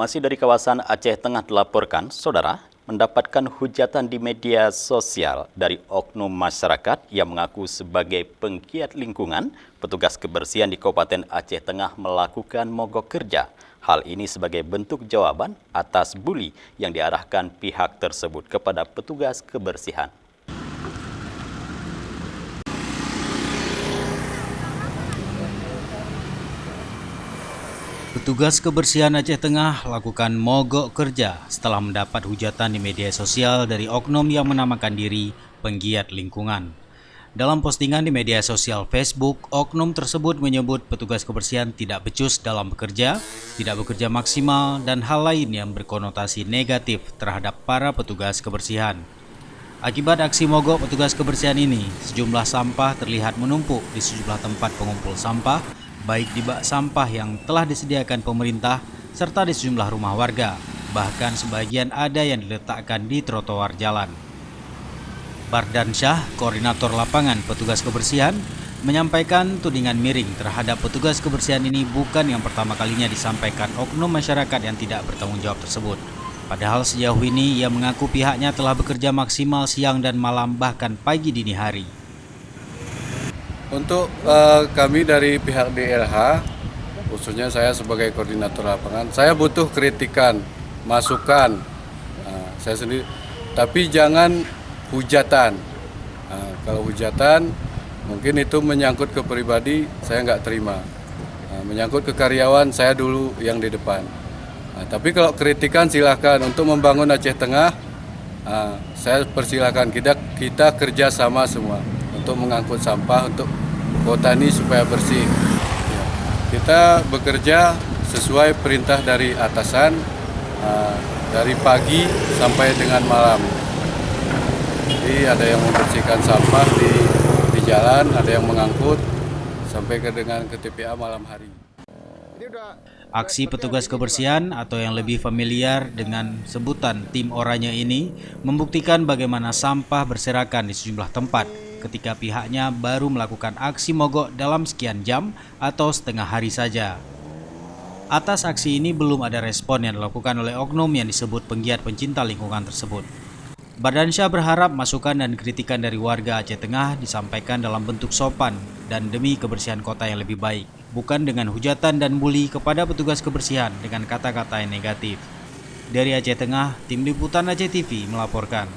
Masih dari kawasan Aceh Tengah dilaporkan, saudara, mendapatkan hujatan di media sosial dari oknum masyarakat yang mengaku sebagai penggiat lingkungan, petugas kebersihan di Kabupaten Aceh Tengah melakukan mogok kerja. Hal ini sebagai bentuk jawaban atas buli yang diarahkan pihak tersebut kepada petugas kebersihan. Petugas kebersihan Aceh Tengah lakukan mogok kerja setelah mendapat hujatan di media sosial dari oknum yang menamakan diri penggiat lingkungan. Dalam postingan di media sosial Facebook, oknum tersebut menyebut petugas kebersihan tidak becus dalam bekerja, tidak bekerja maksimal, dan hal lain yang berkonotasi negatif terhadap para petugas kebersihan. Akibat aksi mogok petugas kebersihan ini, sejumlah sampah terlihat menumpuk di sejumlah tempat pengumpul sampah, baik di bak sampah yang telah disediakan pemerintah serta di sejumlah rumah warga. Bahkan sebagian ada yang diletakkan di trotoar jalan. Bardansyah, koordinator lapangan petugas kebersihan, menyampaikan tudingan miring terhadap petugas kebersihan ini bukan yang pertama kalinya disampaikan oknum masyarakat yang tidak bertanggung jawab tersebut. Padahal sejauh ini ia mengaku pihaknya telah bekerja maksimal siang dan malam bahkan pagi dini hari. Untuk kami dari pihak DLH, khususnya saya sebagai koordinator lapangan, saya butuh kritikan, masukan, saya sendiri, tapi jangan hujatan. Kalau hujatan, mungkin itu menyangkut ke pribadi, saya nggak terima. Menyangkut ke karyawan, saya dulu yang di depan. Tapi kalau kritikan silahkan untuk membangun Aceh Tengah, saya persilahkan kita kerja sama semua untuk mengangkut sampah untuk kota ini supaya bersih. Kita bekerja sesuai perintah dari atasan dari pagi sampai dengan malam. Jadi ada yang membersihkan sampah di jalan, ada yang mengangkut sampai dengan ke TPA malam hari. Aksi petugas kebersihan atau yang lebih familiar dengan sebutan tim oranye ini membuktikan bagaimana sampah berserakan di sejumlah tempat ketika pihaknya baru melakukan aksi mogok dalam sekian jam atau setengah hari saja. Atas aksi ini belum ada respon yang dilakukan oleh oknum yang disebut penggiat pencinta lingkungan tersebut. Bardansyah berharap masukan dan kritikan dari warga Aceh Tengah disampaikan dalam bentuk sopan dan demi kebersihan kota yang lebih baik, bukan dengan hujatan dan buli kepada petugas kebersihan dengan kata-kata yang negatif. Dari Aceh Tengah, Tim Liputan Aceh TV melaporkan.